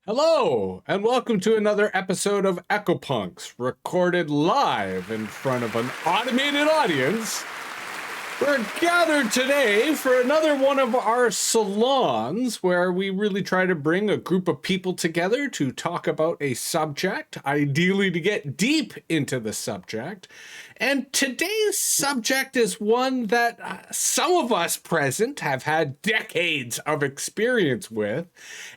Hello, and welcome to another episode of Echopunks, recorded live in front of an automated audience. We're gathered today for another one of our salons where we really try to bring a group of people together to talk about a subject, ideally to get deep into the subject. And today's subject is one that some of us present have had decades of experience with,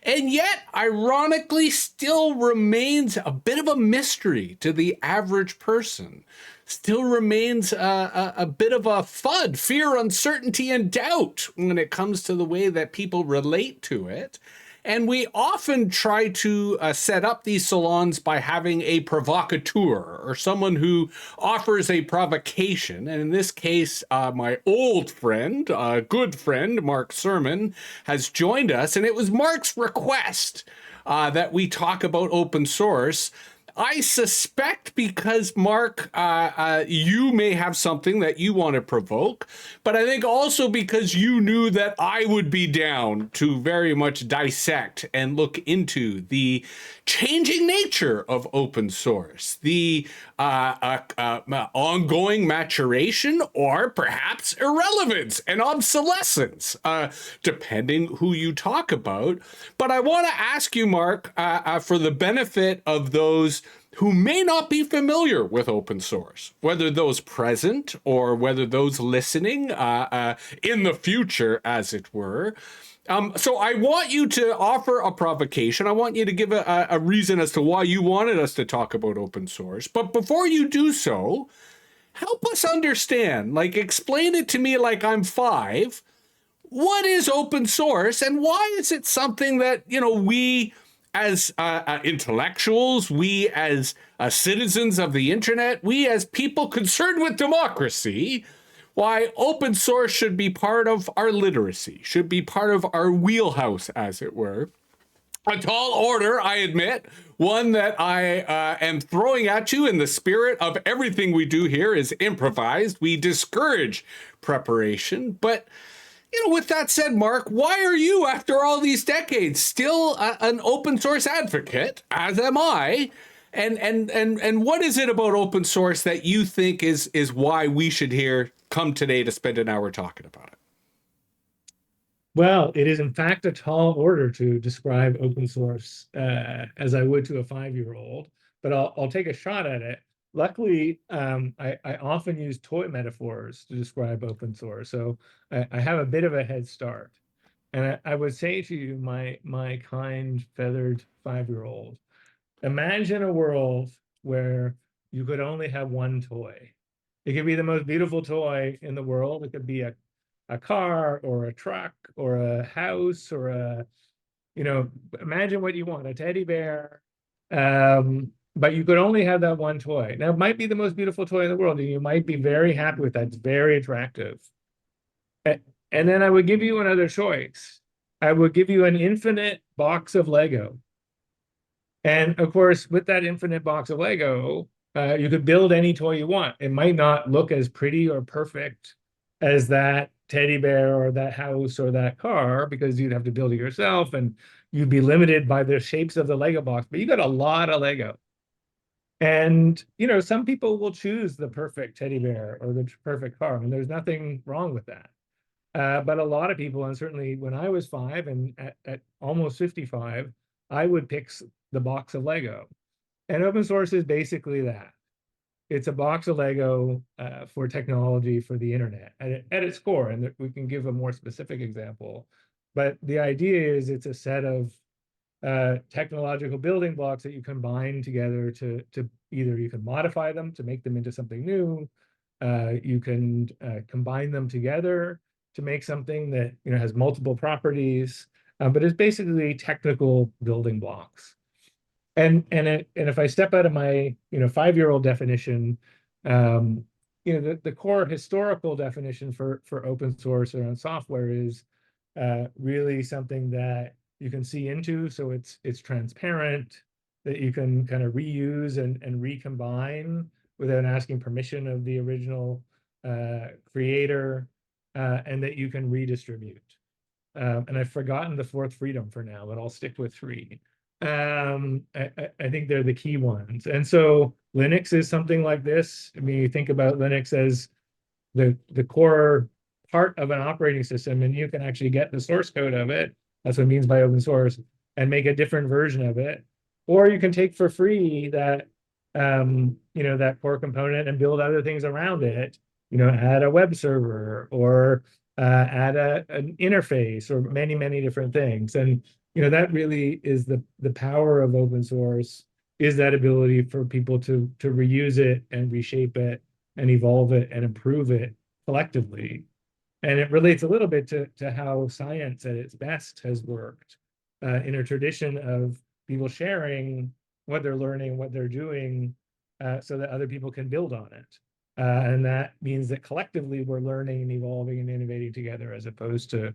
and yet, ironically, still remains a bit of a mystery to the average person. Still remains a bit of a FUD, fear, uncertainty, and doubt when it comes to the way that people relate to it. And we often try to set up these salons by having a provocateur or someone who offers a provocation. And in this case, my old friend, good friend, Mark Surman, has joined us. And it was Mark's request that we talk about open source. I suspect because, Mark, you may have something that you want to provoke, but I think also because you knew that I would be down to very much dissect and look into the changing nature of open source, the ongoing maturation or perhaps irrelevance and obsolescence, depending who you talk about. But I want to ask you, Mark, for the benefit of those who may not be familiar with open source, whether those present or whether those listening in the future, as it were. So I want you to offer a provocation. I want you to give a reason as to why you wanted us to talk about open source. But before you do so, help us understand, like explain it to me like I'm five. What is open source and why is it something that, we as intellectuals, we as citizens of the internet, we as people concerned with democracy, why open source should be part of our literacy, should be part of our wheelhouse, as it were. A tall order, I admit, one that I am throwing at you in the spirit of everything we do here is improvised. We discourage preparation, but with that said, Mark, why are you, after all these decades, still an open source advocate, as am I? And what is it about open source that you think is why we should come today to spend an hour talking about it? Well, it is in fact a tall order to describe open source as I would to a 5-year-old, but I'll take a shot at it. Luckily, I often use toy metaphors to describe open source, so I have a bit of a head start. And I would say to you, my kind feathered 5-year-old, imagine a world where you could only have one toy. It could be the most beautiful toy in the world. It could be a car or a truck or a house or imagine what you want, a teddy bear. But you could only have that one toy. Now, it might be the most beautiful toy in the world, and you might be very happy with that. It's very attractive. And then I would give you another choice. I would give you an infinite box of Lego. And of course, with that infinite box of Lego, you could build any toy you want. It might not look as pretty or perfect as that teddy bear or that house or that car because you'd have to build it yourself and you'd be limited by the shapes of the Lego box, but you got a lot of Lego. And, some people will choose the perfect teddy bear or the perfect car, and there's nothing wrong with that. But a lot of people, and certainly when I was 5 and at almost 55, I would pick the box of Lego. And open source is basically that. It's a box of Lego for technology for the internet at its core. And we can give a more specific example. But the idea is it's a set of technological building blocks that you combine together to either you can modify them to make them into something new. You can combine them together to make something that has multiple properties, but it's basically technical building blocks. And if I step out of my 5-year-old definition, the core historical definition for open source around software is really something that you can see into, so it's transparent, that you can kind of reuse and recombine without asking permission of the original creator, and that you can redistribute. And I've forgotten the fourth freedom for now, but I'll stick with 3. I think they're the key ones. And so Linux is something like this. I mean, you think about Linux as the core part of an operating system, and you can actually get the source code of it. That's what it means by open source, and make a different version of it. Or you can take for free that that core component and build other things around it. Add a web server or add an interface or many different things. And that really is the power of open source, is that ability for people to reuse it and reshape it and evolve it and improve it collectively. And it relates a little bit to how science at its best has worked in a tradition of people sharing what they're learning, what they're doing, so that other people can build on it. And that means that collectively we're learning and evolving and innovating together, as opposed to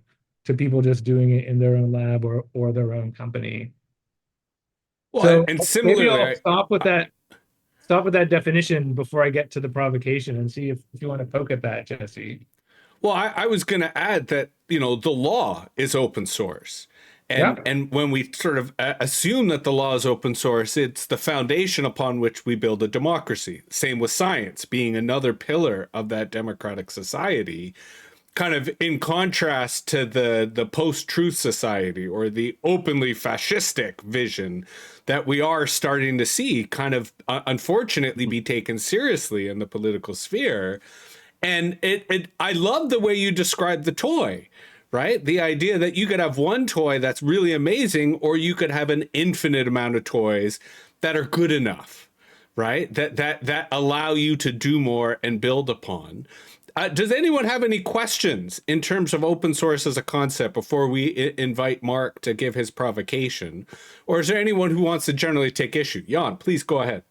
people just doing it in their own lab or their own company. Well, So and maybe similarly, I'll stop with that definition before I get to the provocation, and see if you want to poke at that, Jesse. well, I was going to add that, the law is open source. Yeah. And when we sort of assume that the law is open source, it's the foundation upon which we build a democracy. Same with science being another pillar of that democratic society, kind of in contrast to the post-truth society or the openly fascistic vision that we are starting to see kind of unfortunately be taken seriously in the political sphere. And I love the way you described the toy, right? The idea that you could have one toy that's really amazing, or you could have an infinite amount of toys that are good enough, right? That allow you to do more and build upon. Does anyone have any questions in terms of open source as a concept before we invite Mark to give his provocation? Or is there anyone who wants to generally take issue? Jan, please go ahead.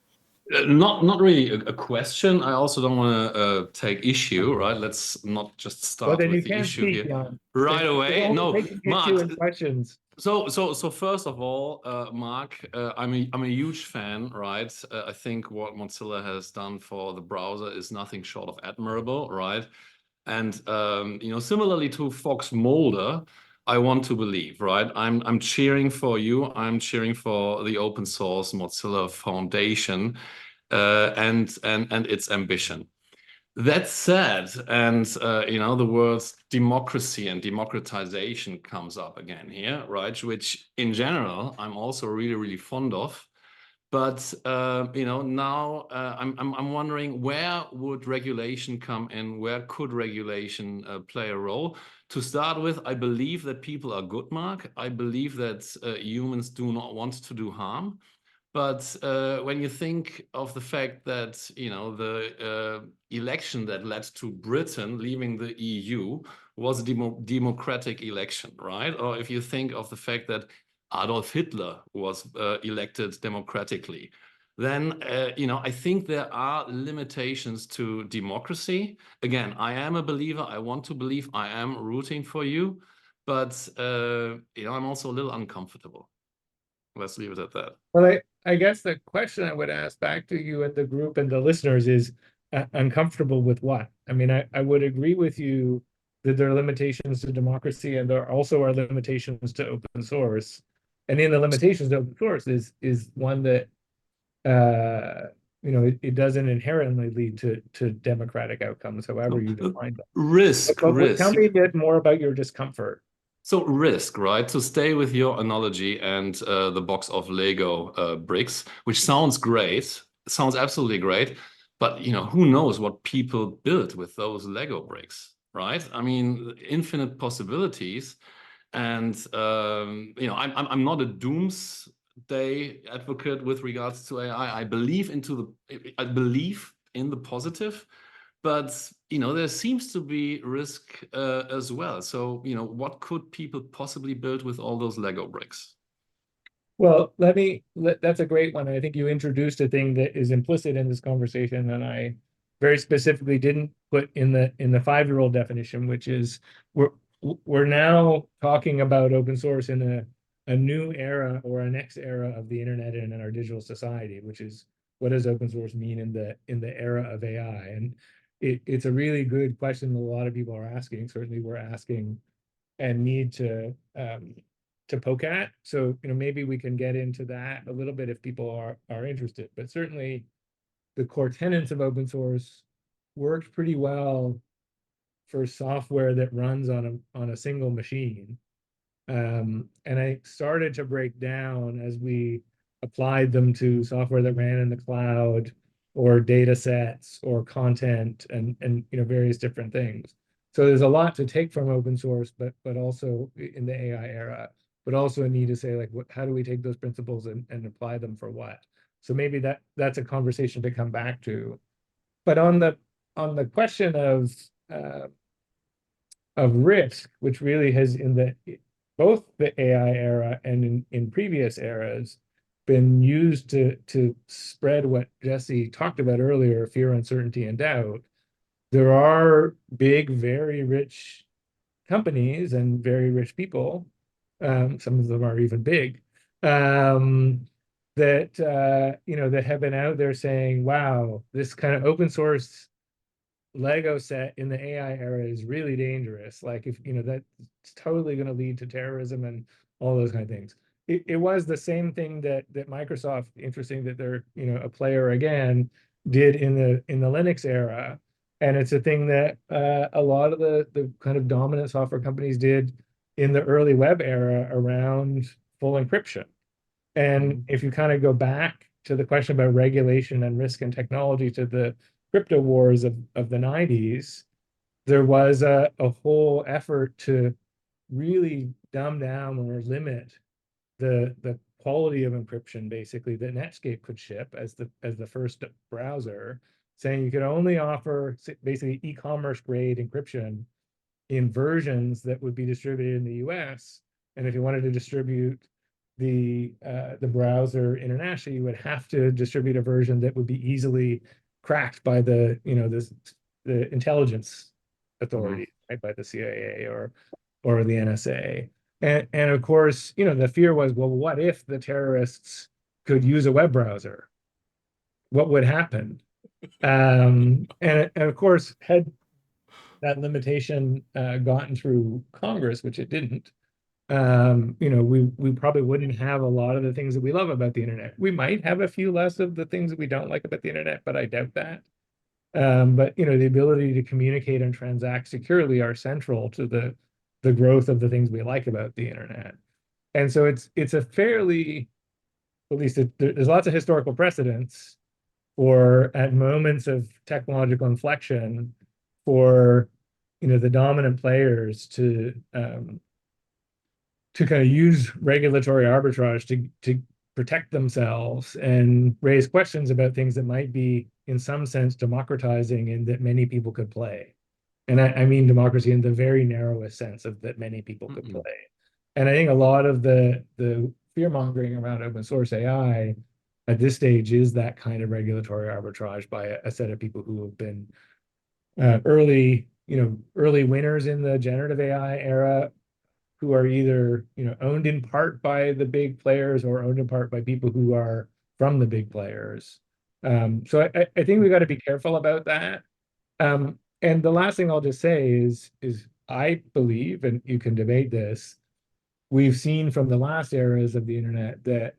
Not really a question. I also don't want to take issue, right? Let's not just Well, start then you with the can't issue speak, here Jan. right away. We're No, only taking issue Mark. and questions. So first of all, Mark, I'm a huge fan, right? I think what Mozilla has done for the browser is nothing short of admirable, right? And similarly to Fox Mulder, I want to believe, right? I'm cheering for you. I'm cheering for the open source Mozilla Foundation and its ambition. That said, and the words democracy and democratization comes up again here, right? Which in general I'm also really fond of. But now I'm wondering, where would regulation come in? Where could regulation play a role? To start with, I believe that people are good, Mark. I believe that humans do not want to do harm. But when you think of the fact that the election that led to Britain leaving the EU was a democratic election, right? Or if you think of the fact that Adolf Hitler was elected democratically, then I think there are limitations to democracy. Again, I am a believer. I want to believe. I am rooting for you, but I'm also a little uncomfortable. Let's leave it at that. Well, I guess the question I would ask back to you and the group and the listeners is, uncomfortable with what? I mean, I would agree with you that there are limitations to democracy, and there also are limitations to open source. And in the limitations to open source is one that it doesn't inherently lead to democratic outcomes, however you define them. Risk. Tell me a bit more about your discomfort. So risk, right? To stay with your analogy and the box of Lego bricks, which sounds great, sounds absolutely great, but who knows what people build with those Lego bricks, right? I mean, infinite possibilities, and I'm not a doomsday advocate with regards to AI. I believe in the positive. But there seems to be risk as well. So what could people possibly build with all those Lego bricks? Well, that's a great one. I think you introduced a thing that is implicit in this conversation, and I very specifically didn't put in the 5-year-old definition, which is we're now talking about open source in a new era or a next era of the internet and in our digital society, which is, what does open source mean in the era of AI? And it's a really good question that a lot of people are asking. Certainly we're asking, and need to to poke at. So, maybe we can get into that a little bit if people are interested. But certainly the core tenets of open source worked pretty well for software that runs on a single machine. And I started to break down as we applied them to software that ran in the cloud or data sets or content and various different things. So there's a lot to take from open source, but also in the AI era, but also a need to say, like, how do we take those principles and apply them for what? So maybe that's a conversation to come back to. But on the question of risk, which really has in both the AI era and in previous eras been used to spread what Jesse talked about earlier, fear, uncertainty, and doubt. There are big, very rich companies and very rich people, some of them are even big, that that have been out there saying, wow, this kind of open source Lego set in the AI era is really dangerous. Like, if that's totally going to lead to terrorism and all those kind of things. It was the same thing that Microsoft, interesting that they're a player again, did in the Linux era, and it's a thing that a lot of the kind of dominant software companies did in the early web era around full encryption. And if you kind of go back to the question about regulation and risk and technology to the crypto wars of the 90s, there was a whole effort to really dumb down or limit the quality of encryption, basically, that Netscape could ship as the first browser, saying you could only offer basically e-commerce grade encryption in versions that would be distributed in the US. And if you wanted to distribute the browser internationally, you would have to distribute a version that would be easily cracked by the intelligence authority, right, by the CIA or the NSA. And of course, the fear was, well, what if the terrorists could use a web browser? What would happen? And of course, had that limitation gotten through Congress, which it didn't, we probably wouldn't have a lot of the things that we love about the internet. We might have a few less of the things that we don't like about the internet, but I doubt that. But the ability to communicate and transact securely are central to the growth of the things we like about the internet. And so it's a fairly, at least there's lots of historical precedents for, at moments of technological inflection, for the dominant players to kind of use regulatory arbitrage to protect themselves and raise questions about things that might be, in some sense, democratizing and that many people could play. And I mean democracy in the very narrowest sense of that many people could play. And I think a lot of the fear-mongering around open source AI at this stage is that kind of regulatory arbitrage by a set of people who have been early winners in the generative AI era, who are either owned in part by the big players or owned in part by people who are from the big players. So I think we got to be careful about that. And the last thing I'll just say is I believe, and you can debate this, we've seen from the last eras of the internet that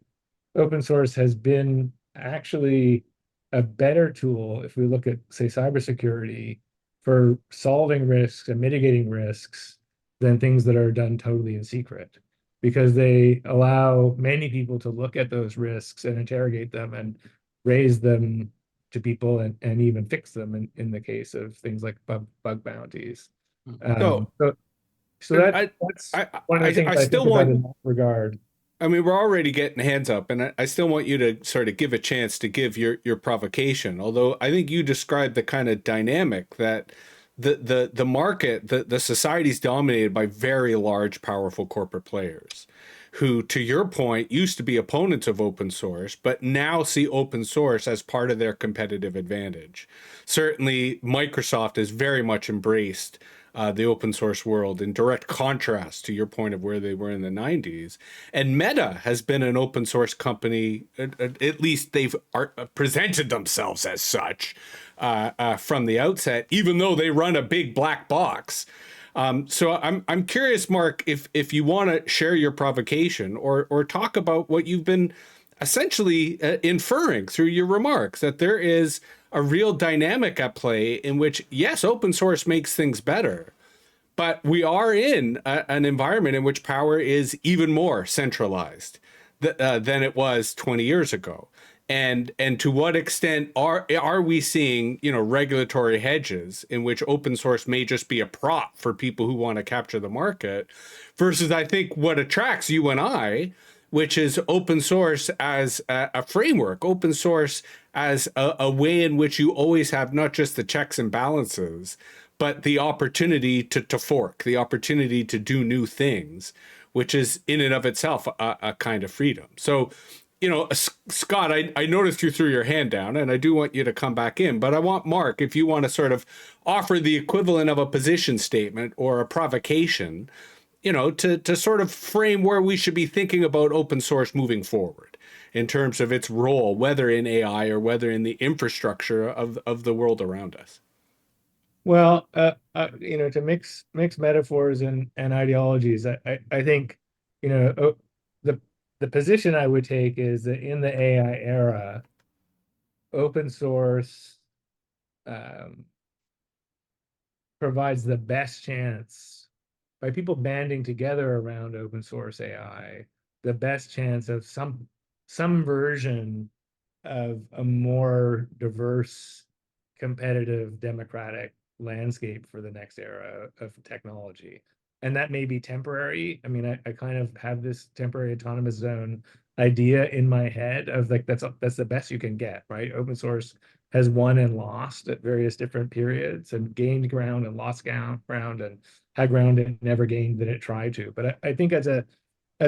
open source has been actually a better tool, if we look at, say, cybersecurity, for solving risks and mitigating risks than things that are done totally in secret, because they allow many people to look at those risks and interrogate them and raise them to people and even fix them in the case of things like bug bounties. So that's one of the things I still want in that regard. I mean, we're already getting hands up, and I still want you to sort of give a chance to give your provocation. Although I think you described the kind of dynamic that the market, the society's dominated by very large, powerful corporate players who, to your point, used to be opponents of open source, but now see open source as part of their competitive advantage. Certainly, Microsoft has very much embraced the open source world, in direct contrast to your point of where they were in the 90s. And Meta has been an open source company, at least they've presented themselves as such from the outset, even though they run a big black box. So I'm curious, Mark, if you want to share your provocation or talk about what you've been essentially inferring through your remarks, that there is a real dynamic at play in which, yes, open source makes things better, but we are in an environment in which power is even more centralized than it was 20 years ago. And to what extent are we seeing, regulatory hedges in which open source may just be a prop for people who want to capture the market, versus I think what attracts you and I, which is open source as a framework, open source as a way in which you always have not just the checks and balances, but the opportunity to fork, the opportunity to do new things, which is in and of itself a kind of freedom. So, Scott, I noticed you threw your hand down, and I do want you to come back in, but I want Mark, if you want to sort of offer the equivalent of a position statement or a provocation, to sort of frame where we should be thinking about open source moving forward in terms of its role, whether in AI or whether in the infrastructure of the world around us. Well, to mix metaphors and ideologies, I think, the position I would take is that in the AI era, open source provides the best chance, by people banding together around open source AI, the best chance of some version of a more diverse, competitive, democratic landscape for the next era of technology. And that may be temporary. I mean, I kind of have this temporary autonomous zone idea in my head of like, that's the best you can get, right? Open source has won and lost at various different periods, and gained ground and lost ground, and had ground and never gained that it tried to. But I think as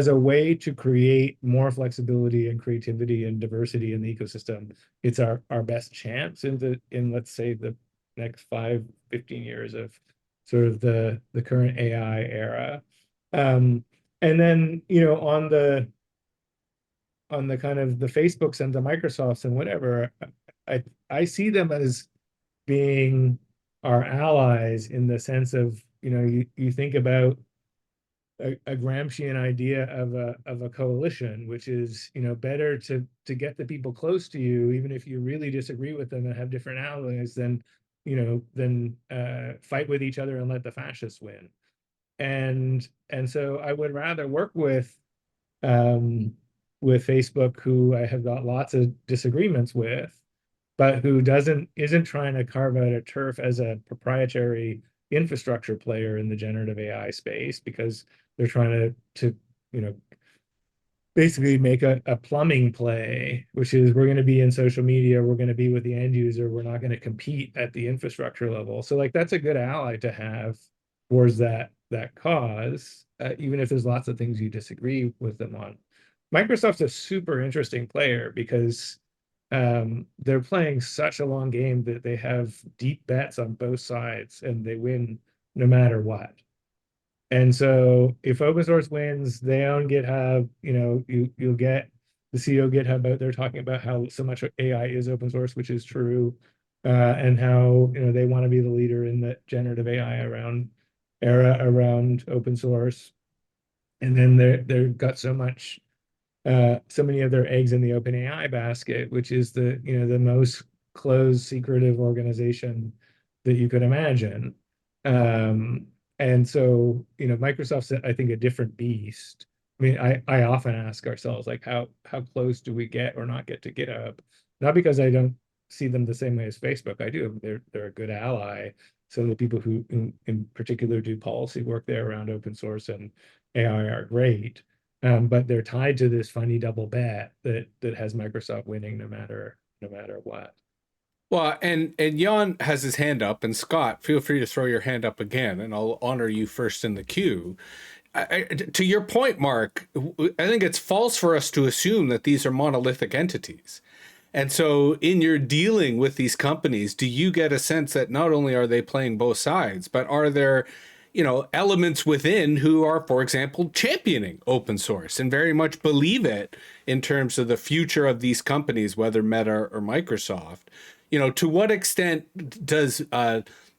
a way to create more flexibility and creativity and diversity in the ecosystem, it's our best chance in let's say the next 5-15 years of sort of the current AI era. And then, on the kind of the Facebooks and the Microsofts and whatever, I see them as being our allies, in the sense of, you think about a Gramscian idea of a coalition, which is, better to get the people close to you, even if you really disagree with them and have different allies, than fight with each other and let the fascists win. And so I would rather work with Facebook, who I have got lots of disagreements with, but who isn't trying to carve out a turf as a proprietary infrastructure player in the generative AI space, because they're trying to basically make a plumbing play, which is, we're going to be in social media, we're going to be with the end user, we're not going to compete at the infrastructure level. So like, that's a good ally to have towards that cause, even if there's lots of things you disagree with them on. Microsoft's a super interesting player, because they're playing such a long game that they have deep bets on both sides, and they win no matter what. And so if open source wins, they own GitHub, you'll get the CEO of GitHub out there talking about how so much AI is open source, which is true, and how, they want to be the leader in the generative AI era around open source. And then they've got so many of their eggs in the OpenAI basket, which is the most closed, secretive organization that you could imagine. And so, Microsoft's, I think, a different beast. I mean, I often ask ourselves, like, how close do we get or not get to GitHub? Not because I don't see them the same way as Facebook. I do. They're a good ally. Some of the people who in particular do policy work there around open source and AI are great. But they're tied to this funny double bet that has Microsoft winning no matter what. Well, and Jan has his hand up, and Scott, feel free to throw your hand up again, and I'll honor you first in the queue. To your point, Mark, I think it's false for us to assume that these are monolithic entities. And so in your dealing with these companies, do you get a sense that not only are they playing both sides, but are there, elements within who are, for example, championing open source and very much believe it in terms of the future of these companies, whether Meta or Microsoft? To what extent does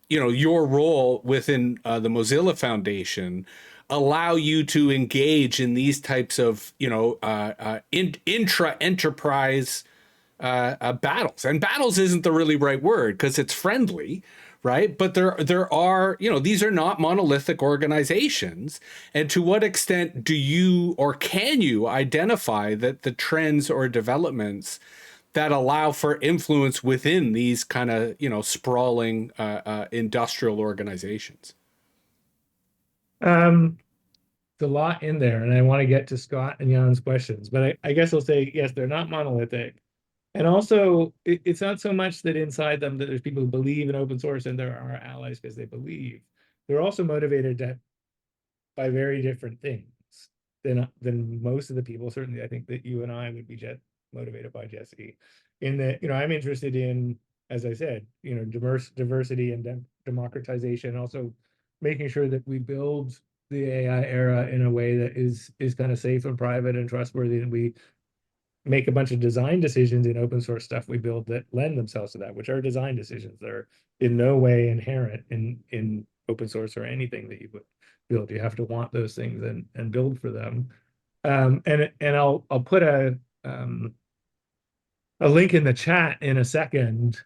your role within the Mozilla Foundation allow you to engage in these types of, intra-enterprise battles. And battles isn't the really right word because it's friendly, right? But there are, these are not monolithic organizations. And to what extent do you or can you identify that the trends or developments that allow for influence within these kind of, sprawling industrial organizations? There's a lot in there, and I want to get to Scott and Jan's questions, but I guess I'll say, yes, they're not monolithic. And also, it's not so much that inside them that there's people who believe in open source and there are allies because they believe. They're also motivated by very different things than most of the people. Certainly, I think that you and I would be motivated by Jesse. In that, I'm interested in, as I said, diversity and democratization. Also, making sure that we build the AI era in a way that is kind of safe and private and trustworthy, and we make a bunch of design decisions in open source stuff we build that lend themselves to that, which are design decisions. They're in no way inherent in open source or anything that you would build. You have to want those things and build for them. And I'll put a link in the chat in a second.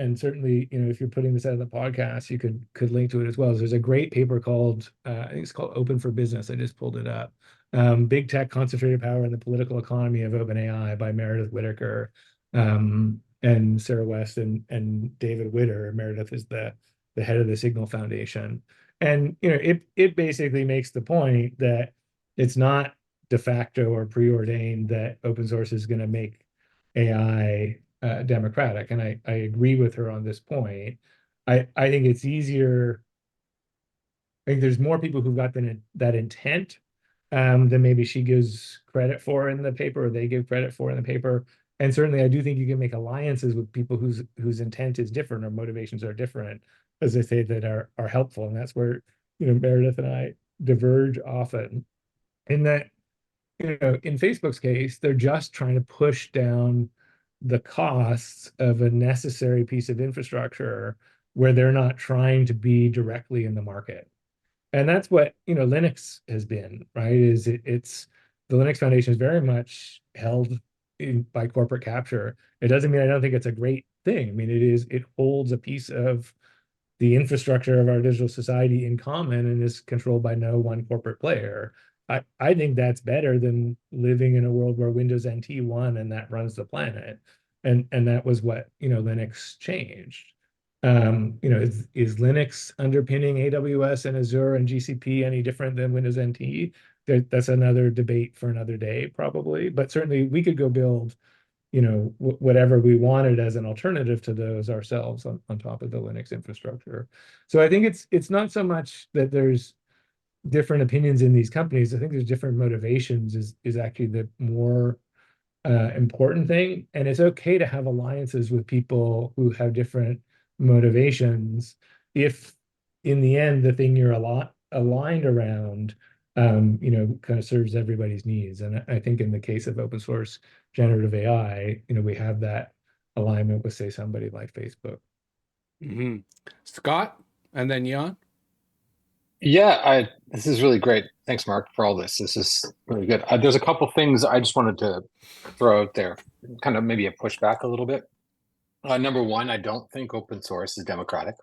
And certainly, if you're putting this out of the podcast, you could link to it as well. There's a great paper called, I think it's called Open for Business. I just pulled it up. Big Tech, Concentrated Power, and the Political Economy of OpenAI by Meredith Whittaker, and Sarah West and David Witter. Meredith is the head of the Signal Foundation. And it basically makes the point that it's not de facto or preordained that open source is going to make AI democratic. And I agree with her on this point. I think it's easier. I think there's more people who've got that intent than maybe she gives credit for in the paper, or they give credit for in the paper. And certainly, I do think you can make alliances with people whose intent is different or motivations are different, as I say, that are helpful. And that's where Meredith and I diverge often. In that, in Facebook's case, they're just trying to push down the costs of a necessary piece of infrastructure where they're not trying to be directly in the market. And that's what Linux has been, right? It's the Linux Foundation is very much held by corporate capture. It doesn't mean I don't think it's a great thing. I mean, it holds a piece of the infrastructure of our digital society in common and is controlled by no one corporate player. I think that's better than living in a world where Windows NT won and that runs the planet. And that was what Linux changed. Is Linux underpinning AWS and Azure and GCP any different than Windows NT? That's another debate for another day, probably. But certainly we could go build, whatever we wanted as an alternative to those ourselves on top of the Linux infrastructure. So I think it's not so much that there's different opinions in these companies. I think there's different motivations is actually the more important thing. And it's okay to have alliances with people who have different motivations if in the end the thing you're aligned around kind of serves everybody's needs. And I think in the case of open source generative AI, we have that alignment with, say, somebody like Facebook. Mm-hmm. Scott, and then Jan. Yeah, this is really great. Thanks, Mark, for all this. This is really good. There's a couple things I just wanted to throw out there, kind of maybe a pushback a little bit. Number one, I don't think open source is democratic.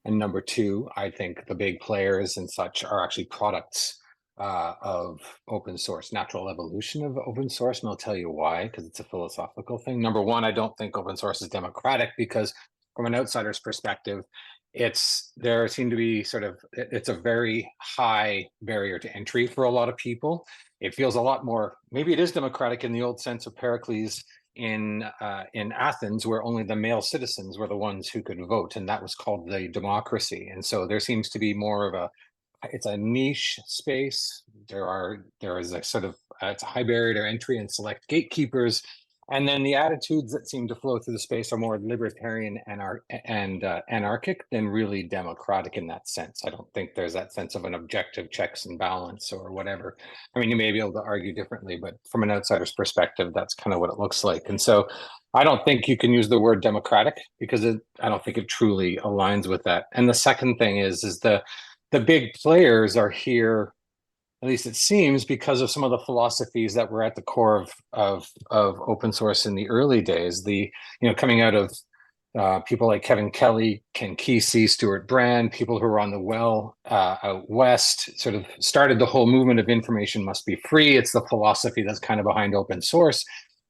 And number two, I think the big players and such are actually products of open source, natural evolution of open source. And I'll tell you why, because it's a philosophical thing. Number one, I don't think open source is democratic because from an outsider's perspective, there seem to be it's a very high barrier to entry for a lot of people. It feels a lot more, maybe it is democratic in the old sense of Pericles in Athens, where only the male citizens were the ones who could vote, and that was called the democracy. And so there seems to be more of it's a niche space. There is a it's a high barrier to entry and select gatekeepers. And then the attitudes that seem to flow through the space are more libertarian and anarchic than really democratic in that sense. I don't think there's that sense of an objective checks and balance or whatever. I mean, you may be able to argue differently, but from an outsider's perspective, that's kind of what it looks like. And so I don't think you can use the word democratic because I don't think it truly aligns with that. And the second thing is the big players are here, at least it seems, because of some of the philosophies that were at the core of open source in the early days. Coming out of people like Kevin Kelly, Ken Kesey, Stuart Brand, people who were on the well out west, sort of started the whole movement of information must be free. It's the philosophy that's kind of behind open source.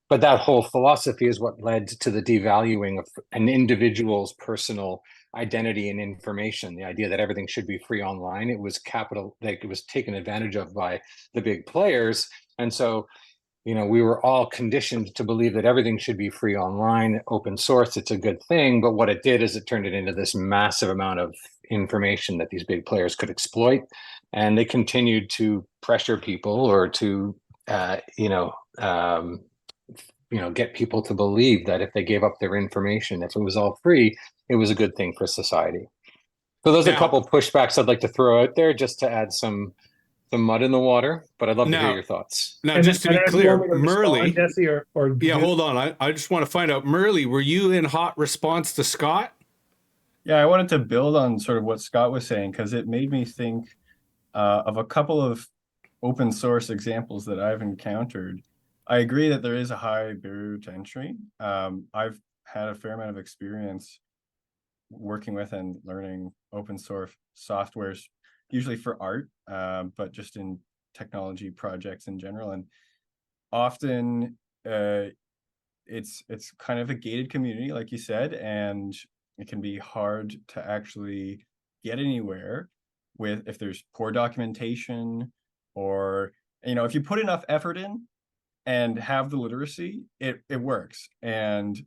But that whole philosophy is what led to the devaluing of an individual's personal identity and information. The idea that everything should be free online, it was taken advantage of by the big players. And so, we were all conditioned to believe that everything should be free online, open source, it's a good thing. But what it did is it turned it into this massive amount of information that these big players could exploit. And they continued to pressure people or to, get people to believe that if they gave up their information, if it was all free, it was a good thing for society. So those are a couple of pushbacks I'd like to throw out there just to add some mud in the water, but I'd love to hear your thoughts. Now, just to be clear, Murley, Jesse, or hold on. I just want to find out, Murley, were you in hot response to Scott? Yeah, I wanted to build on sort of what Scott was saying, because it made me think of a couple of open source examples that I've encountered. I agree that there is a high barrier to entry. I've had a fair amount of experience working with and learning open source softwares, usually for art, but just in technology projects in general. And often it's kind of a gated community, like you said, and it can be hard to actually get anywhere with if there's poor documentation, or if you put enough effort in and have the literacy, it works. And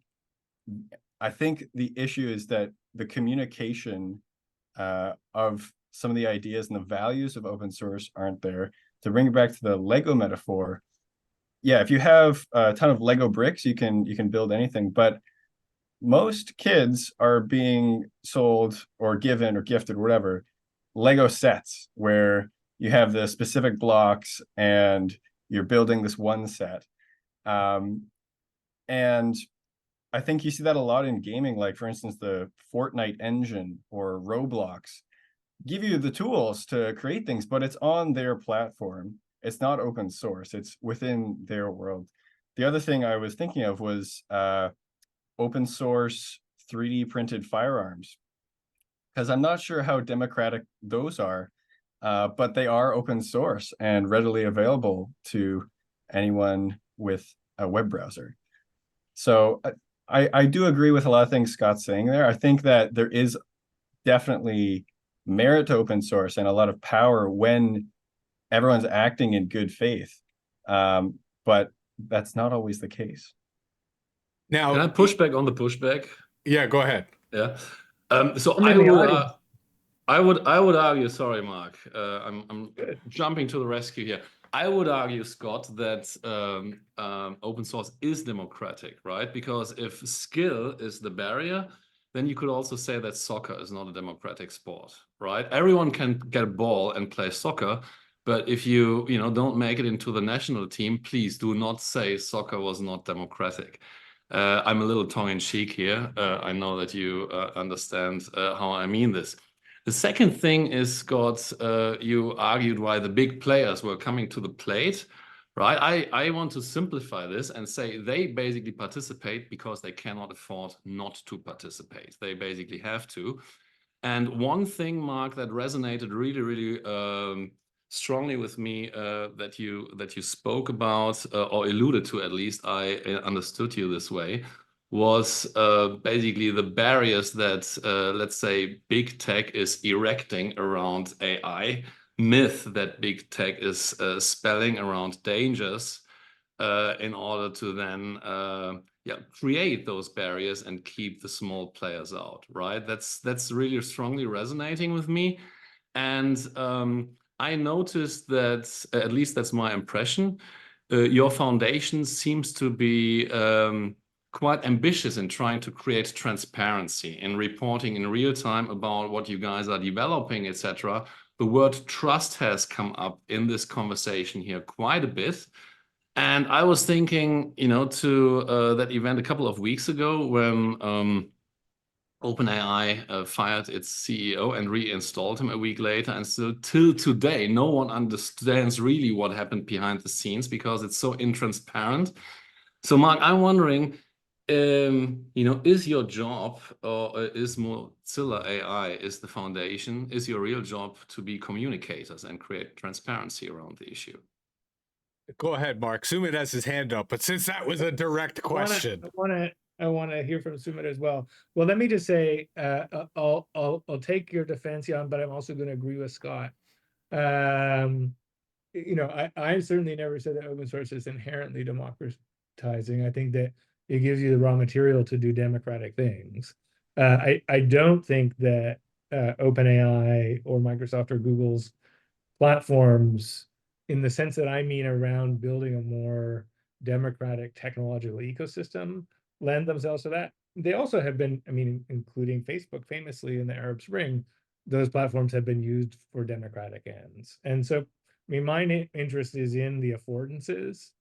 I think the issue is that the communication of some of the ideas and the values of open source aren't there. To bring it back to the Lego metaphor, yeah, if you have a ton of Lego bricks, you can build anything. But most kids are being sold or given or gifted or whatever Lego sets where you have the specific blocks and you're building this one set. And I think you see that a lot in gaming, like for instance, the Fortnite engine or Roblox give you the tools to create things, but it's on their platform. It's not open source. It's within their world. The other thing I was thinking of was open source 3D printed firearms, because I'm not sure how democratic those are, but they are open source and readily available to anyone with a web browser. So I do agree with a lot of things Scott's saying there. I think that there is definitely merit to open source and a lot of power when everyone's acting in good faith. But that's not always the case. Now, can I push back on the pushback? Yeah, go ahead. Yeah. So I would argue, sorry, Mark, I'm jumping to the rescue here. I would argue, Scott, that open source is democratic, right? Because if skill is the barrier, then you could also say that soccer is not a democratic sport, right? Everyone can get a ball and play soccer, but if you don't make it into the national team, please do not say soccer was not democratic. I'm a little tongue-in-cheek here. I know that you understand how I mean this. The second thing is, Scott, you argued why the big players were coming to the plate, right? I want to simplify this and say they basically participate because they cannot afford not to participate. They basically have to. And one thing, Mark, that resonated really, really strongly with me that you spoke about or alluded to, at least I understood you this way, was basically the barriers that, let's say, big tech is erecting around AI, myth that big tech is spelling around dangers in order to then create those barriers and keep the small players out, right? That's really strongly resonating with me. And I noticed that, at least that's my impression, your foundation seems to be quite ambitious in trying to create transparency in reporting in real time about what you guys are developing, etc. The word trust has come up in this conversation here quite a bit. And I was thinking, to that event a couple of weeks ago when OpenAI fired its CEO and reinstalled him a week later. And so till today, no one understands really what happened behind the scenes because it's so intransparent. So Mark, I'm wondering, is your job or is Mozilla AI, is the foundation, is your real job to be communicators and create transparency around the issue? Go ahead, Mark. Sumit has his hand up, but since that was a direct question, I want to hear from Sumit as well. Well, let me just say, I'll take your defense, Jan, but I'm also going to agree with Scott. I certainly never said that open source is inherently democratizing. I think that it gives you the raw material to do democratic things. I don't think that OpenAI or Microsoft or Google's platforms, in the sense that I mean around building a more democratic technological ecosystem, lend themselves to that. They also have been, including Facebook famously in the Arab Spring, those platforms have been used for democratic ends. And so, my interest is in the affordances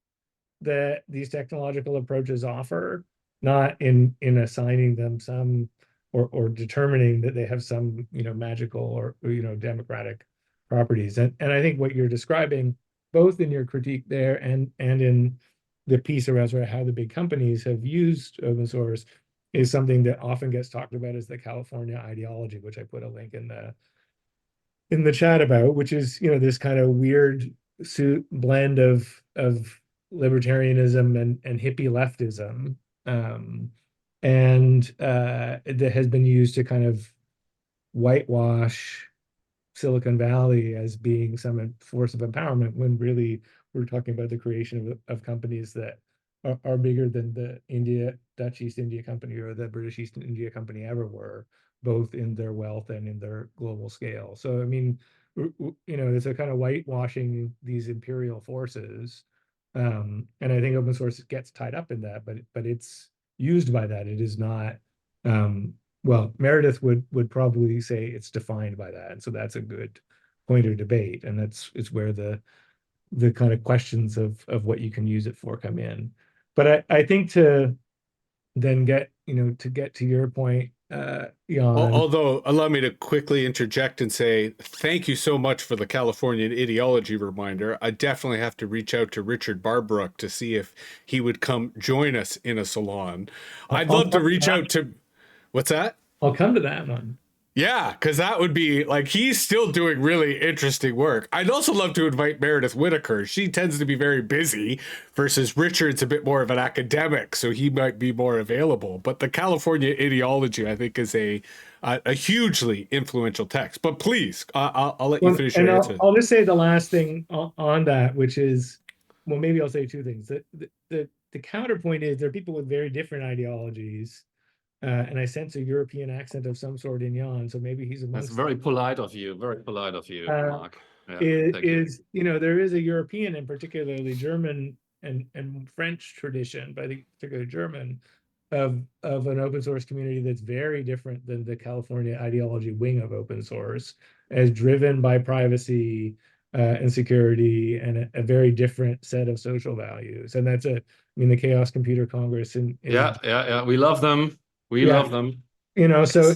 that these technological approaches offer, not in assigning them some or determining that they have some magical or democratic properties. And I think what you're describing, both in your critique there and in the piece around sort of how the big companies have used open source, is something that often gets talked about as the California ideology, which I put a link in the chat about, which is this kind of weird blend of libertarianism and hippie leftism, that has been used to kind of whitewash Silicon Valley as being some force of empowerment, when really we're talking about the creation of companies that are bigger than the Dutch East India Company or the British East India Company ever were, both in their wealth and in their global scale. So it's a kind of whitewashing these imperial forces, and I think open source gets tied up in that, but it's used by that. It is not. Well, Meredith would probably say it's defined by that, and so that's a good point of debate, and it's where the kind of questions of what you can use it for come in. But I think to then get to your point, Jan. Although, allow me to quickly interject and say thank you so much for the Californian ideology reminder. I definitely have to reach out to Richard Barbrook to see if he would come join us in a salon. I'd love to reach out to. What's that? I'll come to that one. Yeah, because that would be like, he's still doing really interesting work. I'd also love to invite Meredith Whitaker. She tends to be very busy, versus Richard's a bit more of an academic, so he might be more available. But the California ideology, I think, is a hugely influential text. But please, I'll let you finish your answer. I'll just say the last thing on that, which is, well, maybe I'll say two things. The counterpoint is there are people with very different ideologies. And I sense a European accent of some sort in Jan, so maybe he's amongst. That's very polite of you. Very polite of you, Mark. Yeah, there is a European and particularly German and French tradition, but I think particularly German, of an open source community that's very different than the California ideology wing of open source, as driven by privacy and security and a very different set of social values. And that's the Chaos Computer Congress. Yeah. We love them. We love them. So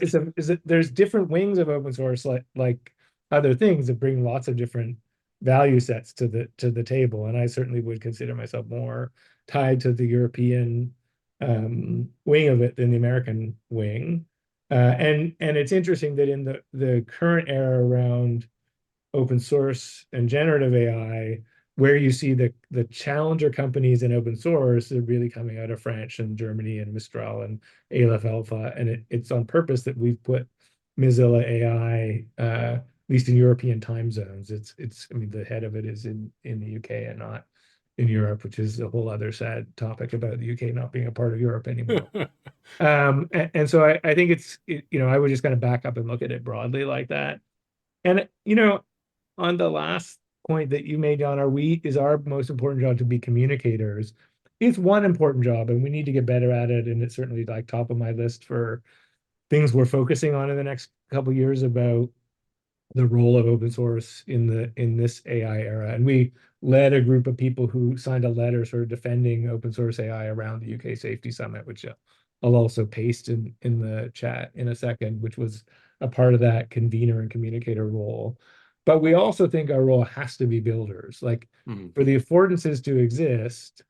there's different wings of open source, like other things, that bring lots of different value sets to the table. And I certainly would consider myself more tied to the European wing of it than the American wing. And it's interesting that in the current era around open source and generative AI, where you see the challenger companies in open source are really coming out of France and Germany and Mistral and Aleph Alpha, and it's on purpose that we've put Mozilla AI, at least in European time zones. It's the head of it is in the UK and not in Europe, which is a whole other sad topic about the UK not being a part of Europe anymore. And so I think I would just kind of back up and look at it broadly like that. And on the last point that you made, Jan, is our most important job to be communicators. It's one important job, and we need to get better at it. And it's certainly like top of my list for things we're focusing on in the next couple of years about the role of open source in this AI era. And we led a group of people who signed a letter sort of defending open source AI around the UK Safety Summit, which I'll also paste in the chat in a second, which was a part of that convener and communicator role. But we also think our role has to be builders. Like for the affordances to exist,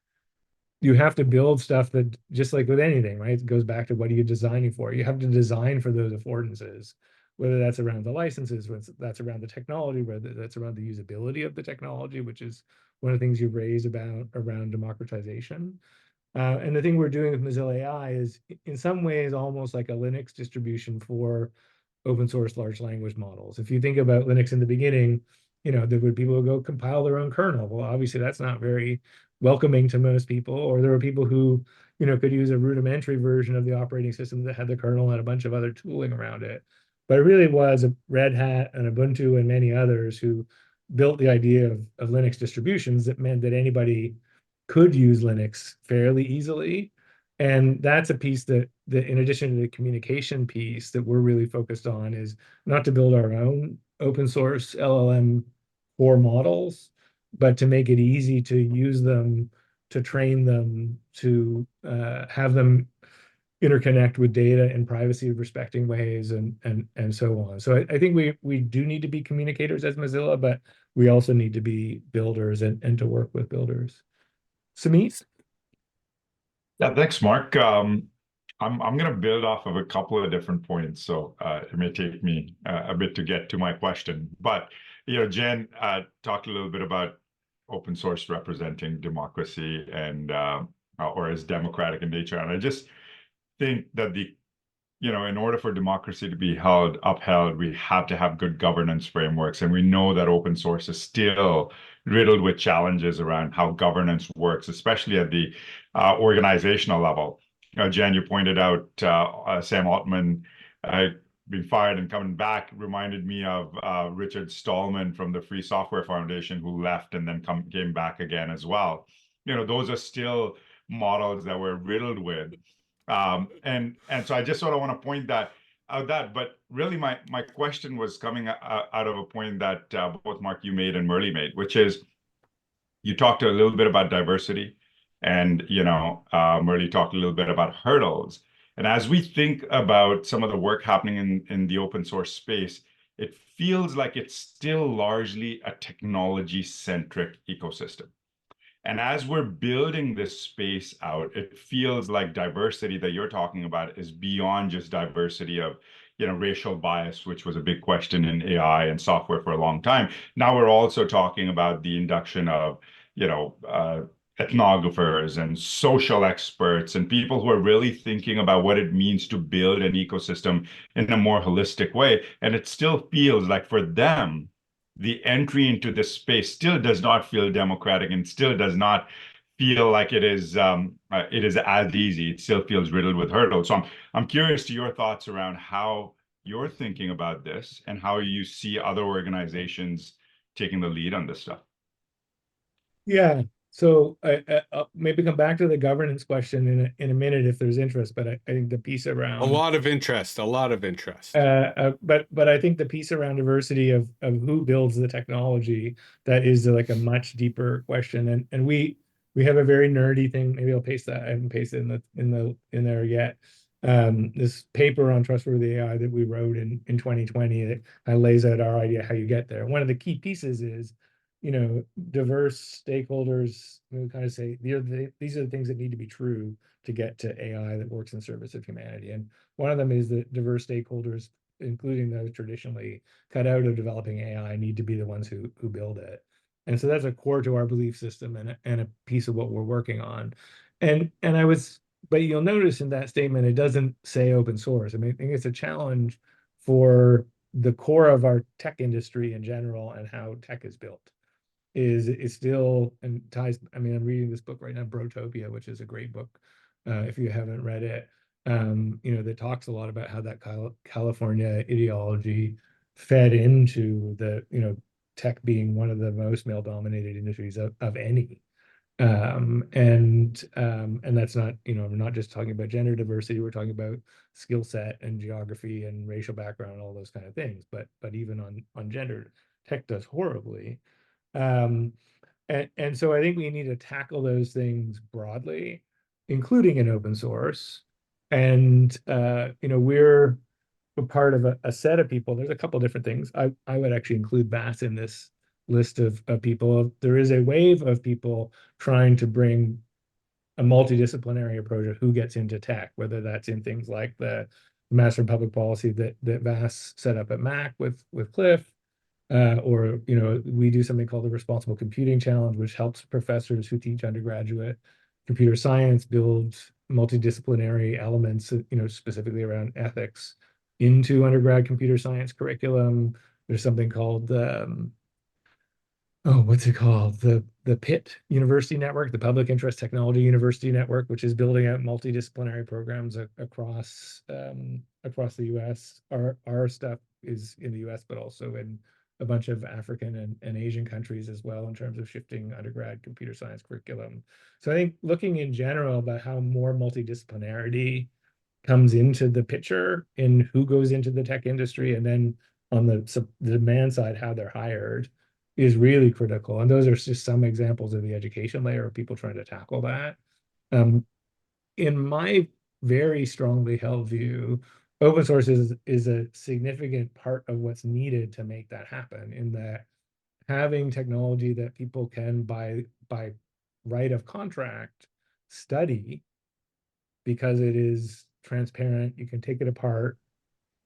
you have to build stuff that, just like with anything, right? It goes back to what are you designing for? You have to design for those affordances, whether that's around the licenses, whether that's around the technology, whether that's around the usability of the technology, which is one of the things you've raised about around democratization. And the thing we're doing with Mozilla AI is in some ways almost like a Linux distribution for open source large language models. If you think about Linux in the beginning, there were people who go compile their own kernel. Well, obviously that's not very welcoming to most people, or there were people who, could use a rudimentary version of the operating system that had the kernel and a bunch of other tooling around it. But it really was a Red Hat and Ubuntu and many others who built the idea of Linux distributions that meant that anybody could use Linux fairly easily. And that's a piece that in addition to the communication piece that we're really focused on, is not to build our own open source LLM core models, but to make it easy to use them, to train them, to have them interconnect with data in privacy respecting ways, and so on. So I think we do need to be communicators as Mozilla, but we also need to be builders and to work with builders. Sumit? Yeah, thanks, Mark. I'm going to build off of a couple of different points, so it may take me a bit to get to my question. But Jan talked a little bit about open source representing democracy and or as democratic in nature, and I just think that in order for democracy to be upheld, we have to have good governance frameworks. And we know that open source is still riddled with challenges around how governance works, especially at the organizational level. Jan, you pointed out Sam Altman being fired and coming back reminded me of Richard Stallman from the Free Software Foundation, who left and then came back again as well. Those are still models that we're riddled with. And so I just sort of want to point that out, but really my question was coming out of a point that both Mark, you made, and Murley made, which is you talked a little bit about diversity, and Murley talked a little bit about hurdles. And as we think about some of the work happening in the open source space, it feels like it's still largely a technology-centric ecosystem. And as we're building this space out, it feels like diversity that you're talking about is beyond just diversity of, racial bias, which was a big question in AI and software for a long time. Now we're also talking about the induction of, ethnographers and social experts and people who are really thinking about what it means to build an ecosystem in a more holistic way. And it still feels like for them, the entry into this space still does not feel democratic and still does not feel like it is as easy. It still feels riddled with hurdles. So I'm curious to your thoughts around how you're thinking about this and how you see other organizations taking the lead on this stuff. Yeah. So I'll maybe come back to the governance question in a minute if there's interest, but I think the piece around a lot of interest. But I think the piece around diversity of who builds the technology, that is like a much deeper question. And we have a very nerdy thing. Maybe I'll paste that. I haven't pasted in there yet. This paper on trustworthy AI that we wrote in 2020 that kind of lays out our idea how you get there. One of the key pieces is, diverse stakeholders who kind of say these are the things that need to be true to get to AI that works in service of humanity. And one of them is that diverse stakeholders, including those traditionally cut out of developing AI, need to be the ones who build it. And so that's a core to our belief system and a piece of what we're working on. But you'll notice in that statement, it doesn't say open source. I mean, I think it's a challenge for the core of our tech industry in general and how tech is built. Is still, and ties, I mean, I'm reading this book right now, Brotopia, which is a great book if you haven't read it, that talks a lot about how that California ideology fed into the, tech being one of the most male-dominated industries of any. And that's not, we're not just talking about gender diversity, we're talking about skill set and geography and racial background and all those kind of things. But even on gender, tech does horribly. And so I think we need to tackle those things broadly, including in open source. And we're part of a set of people. There's a couple different things. I would actually include Vass in this list of people. There is a wave of people trying to bring a multidisciplinary approach of who gets into tech, whether that's in things like the Master of Public Policy that Vass set up at Mac with Cliff, or we do something called the Responsible Computing Challenge, which helps professors who teach undergraduate computer science build multidisciplinary elements, specifically around ethics into undergrad computer science curriculum. There's something called what's it called? The PIT University Network, the Public Interest Technology University Network, which is building out multidisciplinary programs across the U.S. Our stuff is in the U.S., but also in a bunch of African and Asian countries as well, in terms of shifting undergrad computer science curriculum. So I think looking in general about how more multidisciplinarity comes into the picture in who goes into the tech industry, and then on the demand side, how they're hired, is really critical. And those are just some examples of the education layer of people trying to tackle that. In my very strongly held view, open source is a significant part of what's needed to make that happen, in that having technology that people can, by right of contract, study, because it is transparent, you can take it apart,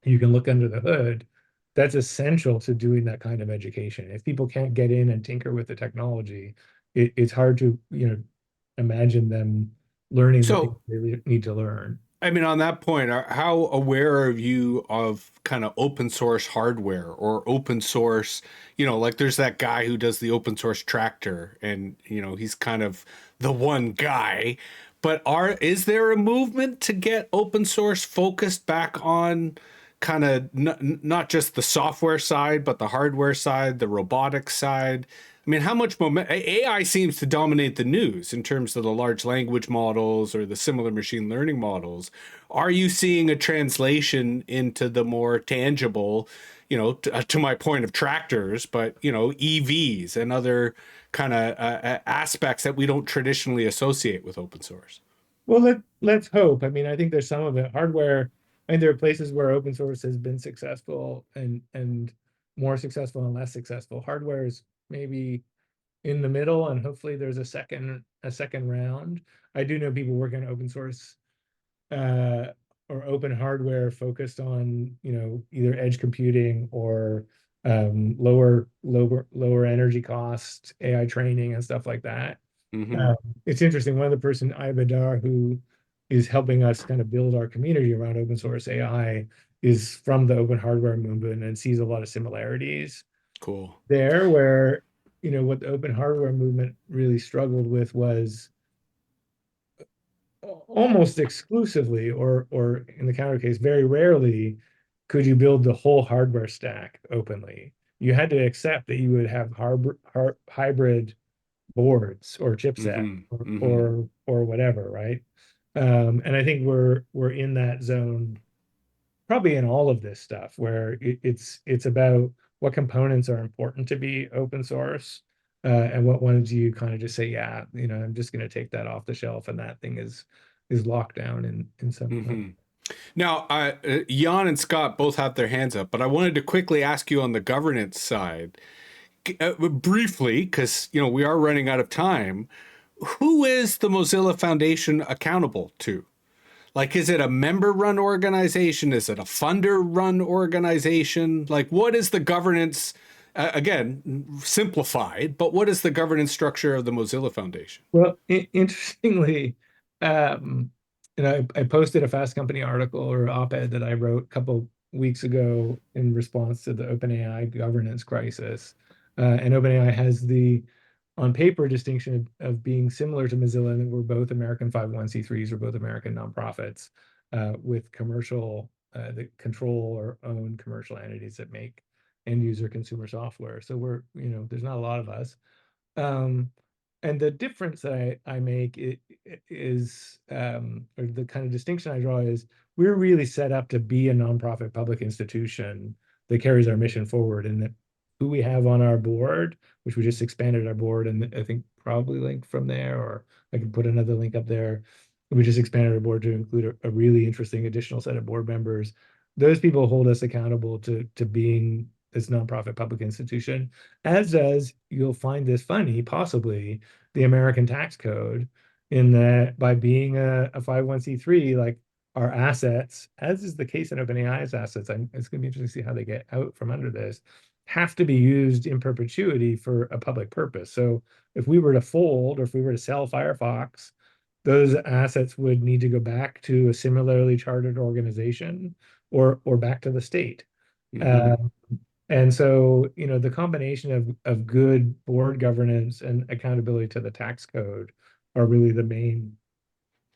you can look under the hood, that's essential to doing that kind of education. If people can't get in and tinker with the technology, it's hard to imagine them learning the things they need to learn. I mean, on that point, how aware are you of kind of open source hardware or open source, like there's that guy who does the open source tractor, and, he's kind of the one guy, but is there a movement to get open source focused back on kind of not just the software side, but the hardware side, the robotics side? I mean, how much AI seems to dominate the news in terms of the large language models or the similar machine learning models. Are you seeing a translation into the more tangible, to my point of tractors, but, EVs and other kind of aspects that we don't traditionally associate with open source? Well, let's hope. I mean, I think there's some of it. Hardware, I mean, there are places where open source has been successful and more successful and less successful. Hardware is maybe in the middle, and hopefully there's a second round. I do know people working on open source or open hardware focused on either edge computing or lower energy cost AI training and stuff like that. Mm-hmm. It's interesting. One of the person, Bednar, who is helping us kind of build our community around open source AI, is from the open hardware movement and sees a lot of similarities. Cool. There, where what the open hardware movement really struggled with was almost exclusively, or in the counter case, very rarely, could you build the whole hardware stack openly. You had to accept that you would have hybrid boards or chipset or whatever, right? And I think we're in that zone, probably in all of this stuff, where it's about what components are important to be open source, and what ones do you kind of just say, yeah, I'm just going to take that off the shelf, and that thing is locked down in some way. Now, Jan and Scott both have their hands up, but I wanted to quickly ask you on the governance side, briefly, because we are running out of time. Who is the Mozilla Foundation accountable to? Like, is it a member-run organization? Is it a funder-run organization? Like, what is the governance? Again, simplified, but what is the governance structure of the Mozilla Foundation? Well, interestingly, I posted a Fast Company article or op-ed that I wrote a couple weeks ago in response to the OpenAI governance crisis. And OpenAI has the, on paper, distinction of being similar to Mozilla, and we're both American 501c3s, we're both American nonprofits with commercial, that control or own commercial entities that make end user consumer software. So we're, there's not a lot of us. And the difference that I make is, or the kind of distinction I draw is, we're really set up to be a nonprofit public institution that carries our mission forward, and that who we have on our board, which we just expanded our board, and I think probably link from there, or I can put another link up there. We just expanded our board to include a really interesting additional set of board members. Those people hold us accountable to being this nonprofit public institution, as does, you'll find this funny, possibly, the American tax code, in that by being a 501c3, like, our assets, as is the case in OpenAI's assets, it's going to be interesting to see how they get out from under this, have to be used in perpetuity for a public purpose. So if we were to fold, or if we were to sell Firefox, those assets would need to go back to a similarly chartered organization, or back to the state. And so, the combination of good board governance and accountability to the tax code are really the main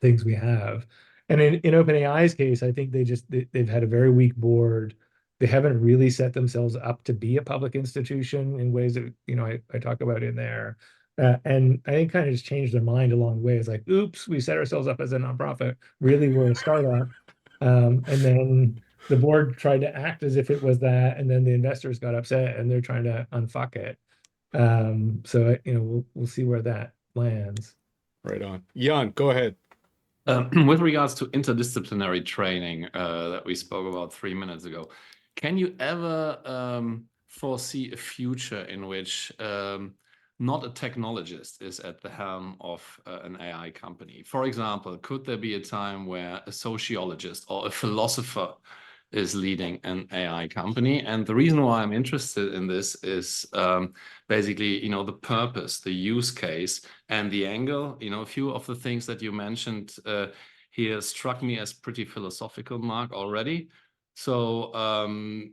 things we have. And in OpenAI's case, I think they've had a very weak board. They haven't really set themselves up to be a public institution in ways that, I talk about in there. And I think kind of just changed their mind along the way. It's like, oops, we set ourselves up as a nonprofit. Really, we're a startup. And then the board tried to act as if it was that, and then the investors got upset, and they're trying to unfuck it. So we'll see where that lands. Right on. Jan, go ahead. With regards to interdisciplinary training that we spoke about 3 minutes ago, can you ever foresee a future in which not a technologist is at the helm of an AI company? For example, could there be a time where a sociologist or a philosopher is leading an AI company? And the reason why I'm interested in this is basically, the purpose, the use case, and the angle. A few of the things that you mentioned here struck me as pretty philosophical, Mark, already. So,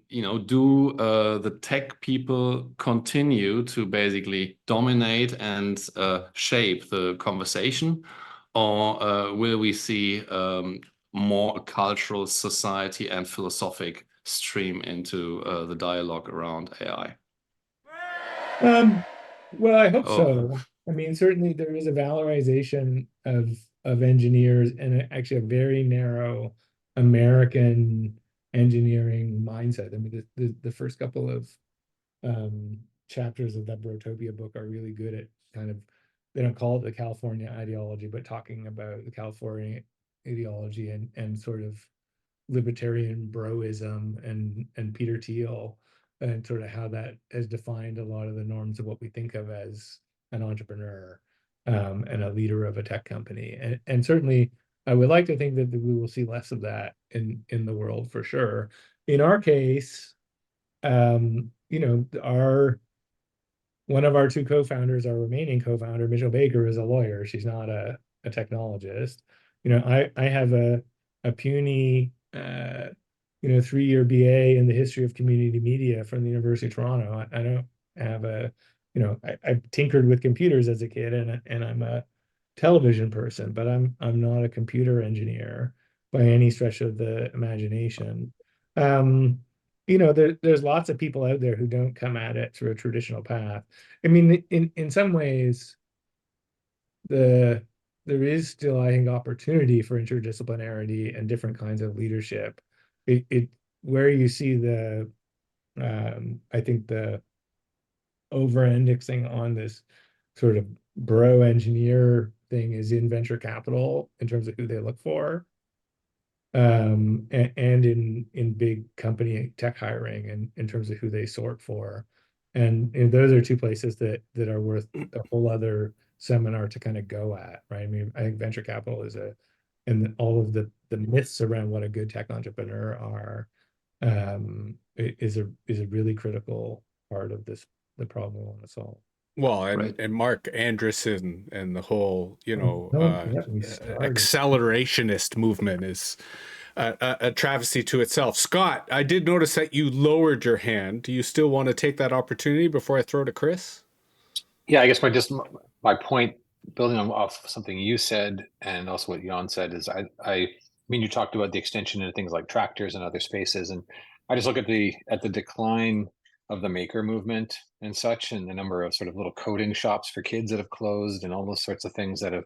do the tech people continue to basically dominate and shape the conversation, or will we see more cultural, society, and philosophic stream into the dialogue around AI? Well, I hope so. I mean, certainly there is a valorization of engineers, and actually a very narrow American engineering mindset. I mean, the first couple of chapters of that Brotopia book are really good at kind of, they don't call it the California ideology, but talking about the California ideology and sort of libertarian broism and Peter Thiel, and sort of how that has defined a lot of the norms of what we think of as an entrepreneur and a leader of a tech company. And certainly I would like to think that we will see less of that in the world, for sure. In our case, one of our two co-founders, our remaining co-founder, Mitchell Baker, is a lawyer. She's not a technologist. I have a puny 3-year BA in the history of community media from the University of Toronto. I don't have I tinkered with computers as a kid, and I'm a television person, but I'm not a computer engineer by any stretch of the imagination. There's lots of people out there who don't come at it through a traditional path. I mean, in some ways, there is still, I think, opportunity for interdisciplinarity and different kinds of leadership. Where you see I think the over-indexing on this sort of bro engineer thing is in venture capital in terms of who they look for, and in big company tech hiring, and in terms of who they sort for. And those are two places that are worth a whole other seminar to kind of go at, right? I mean, I think venture capital and all of the myths around what a good tech entrepreneur are, is a really critical part of the problem we want to solve. Well, Right. and Mark Andreessen and the whole, Started. accelerationist movement is a travesty to itself. Scott, I did notice that you lowered your hand. Do you still want to take that opportunity before I throw to Chris? Yeah, I guess my point, building off something you said and also what Jan said, is I mean, you talked about the extension into things like tractors and other spaces, and I just look at the decline of the maker movement and such, and the number of sort of little coding shops for kids that have closed, and all those sorts of things that have,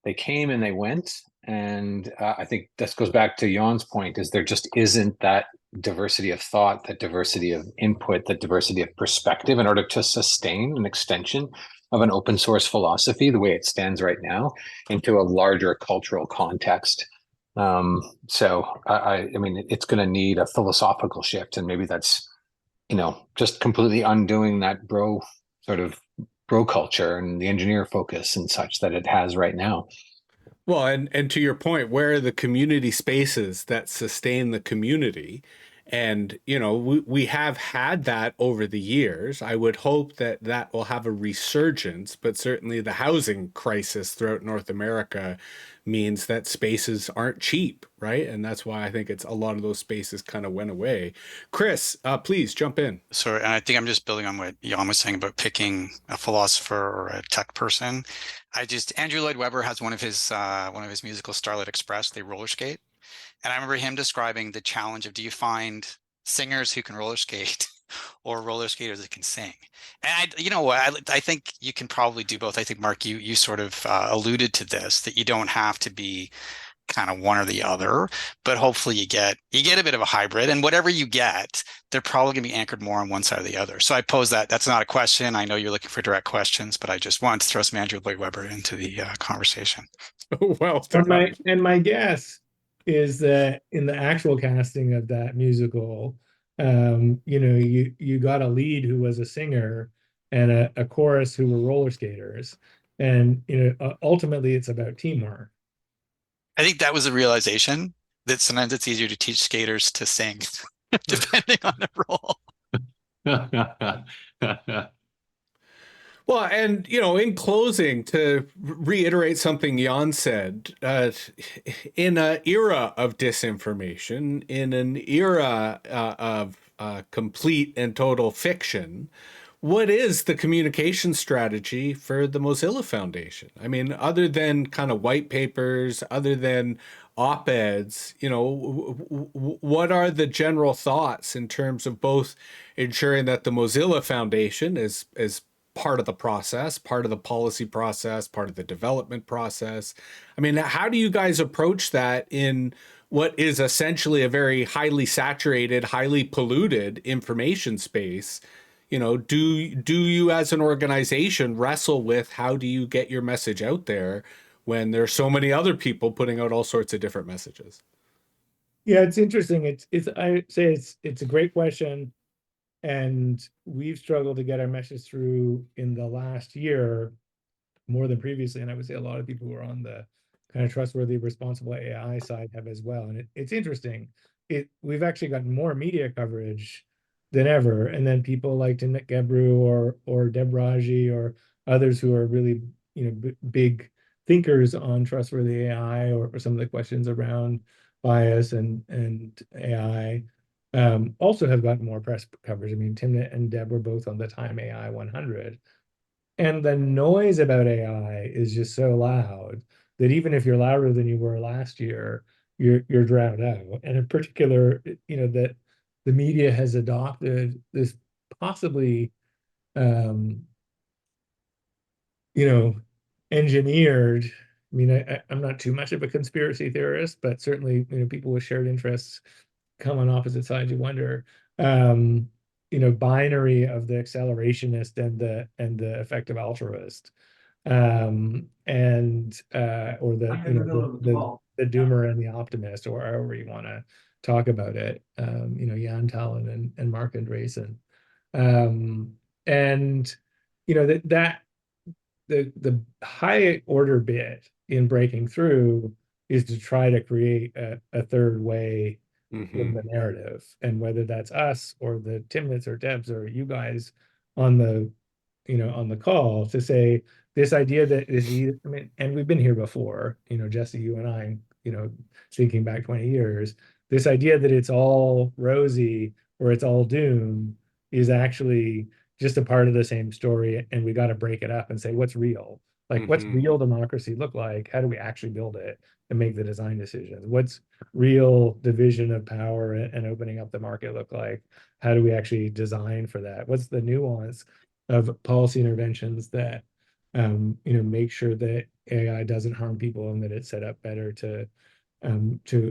they came and they went. And I think this goes back to Jan's point, is there just isn't that diversity of thought, that diversity of input, that diversity of perspective in order to sustain an extension of an open source philosophy the way it stands right now into a larger cultural context. So I mean, it's going to need a philosophical shift, and maybe that's, just completely undoing that bro culture and the engineer focus and such that it has right now. Well, and to your point, where are the community spaces that sustain the community? And, we have had that over the years. I would hope that that will have a resurgence, but certainly the housing crisis throughout North America means that spaces aren't cheap, right? And that's why I think it's a lot of those spaces kind of went away. Chris, please jump in. Sorry, and I think I'm just building on what Jan was saying about picking a philosopher or a tech person. Andrew Lloyd Webber has one of his musicals, Starlight Express. They roller skate. And I remember him describing the challenge of, do you find singers who can roller skate or roller skaters that can sing? And I think you can probably do both. I think, Mark, you sort of alluded to this, that you don't have to be kind of one or the other, but hopefully you get a bit of a hybrid, and whatever you get, they're probably going to be anchored more on one side or the other. So I pose that's not a question. I know you're looking for direct questions, but I just wanted to throw some Andrew Lloyd Webber into the conversation. Well, my guess is that in the actual casting of that musical, you got a lead who was a singer and a chorus who were roller skaters, and ultimately it's about teamwork. I think that was a realization that sometimes it's easier to teach skaters to sing, depending on the role. Well, and, in closing, to reiterate something Jan said, in an era of disinformation, in an era of complete and total fiction, what is the communication strategy for the Mozilla Foundation? I mean, other than kind of white papers, other than op-eds, what are the general thoughts in terms of both ensuring that the Mozilla Foundation is part of the process, part of the policy process, part of the development process? I mean, how do you guys approach that in what is essentially a very highly saturated, highly polluted information space? Do you as an organization wrestle with how do you get your message out there when there's so many other people putting out all sorts of different messages? Yeah, it's interesting. I say it's a great question. And we've struggled to get our message through in the last year more than previously. And I would say a lot of people who are on the kind of trustworthy, responsible AI side have as well. And it's interesting. We've actually gotten more media coverage than ever. And then people like Timnit Gebru or Deb Raji or others who are really big thinkers on trustworthy AI or some of the questions around bias and AI. Also have gotten more press coverage. I mean, Timnit and Deb were both on the Time AI 100. And the noise about AI is just so loud that even if you're louder than you were last year, you're drowned out. And in particular, that the media has adopted this possibly, engineered. I mean, I'm not too much of a conspiracy theorist, but certainly, people with shared interests come on opposite sides, you wonder, binary of the accelerationist and the effective altruist, or the doomer and the optimist, or however you want to talk about it. Jan Tallinn and Mark Andreessen, and the high order bit in breaking through is to try to create a third way in the narrative, and whether that's us or the Timnits or Debs or you guys on the call, to say this idea that is, and we've been here before, Jesse, you and I, thinking back 20 years, this idea that it's all rosy or it's all doom is actually just a part of the same story, and we got to break it up and say what's real, Like, what's Mhm. real democracy look like? How do we actually build it and make the design decisions? What's real division of power and opening up the market look like? How do we actually design for that? What's the nuance of policy interventions that make sure that AI doesn't harm people and that it's set up better to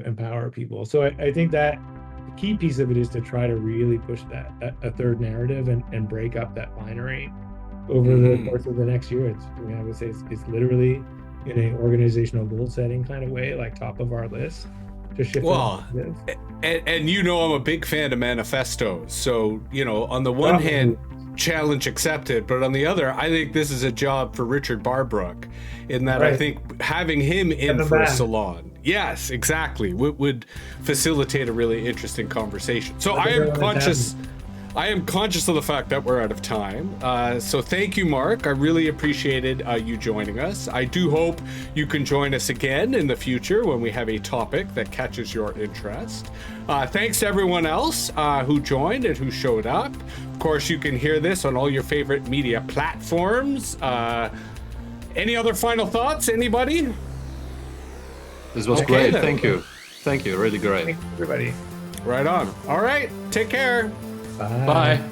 empower people? So I think that the key piece of it is to try to really push that a third narrative and break up that binary over the course of the next year. I would say it's literally in an organizational goal setting kind of way, like top of our list to shift. Well, and I'm a big fan of manifestos. So, on the one hand, challenge accepted, but on the other, I think this is a job for Richard Barbrook, in that I think having him in for a Salon, yes, exactly, would facilitate a really interesting conversation. So I am conscious of the fact that we're out of time. So thank you, Mark. I really appreciated you joining us. I do hope you can join us again in the future when we have a topic that catches your interest. Thanks to everyone else who joined and who showed up. Of course, you can hear this on all your favorite media platforms. Any other final thoughts? Anybody? This was great. Thank you. Thank you. Really great. Thanks, everybody. Right on. All right. Take care. Bye. Bye.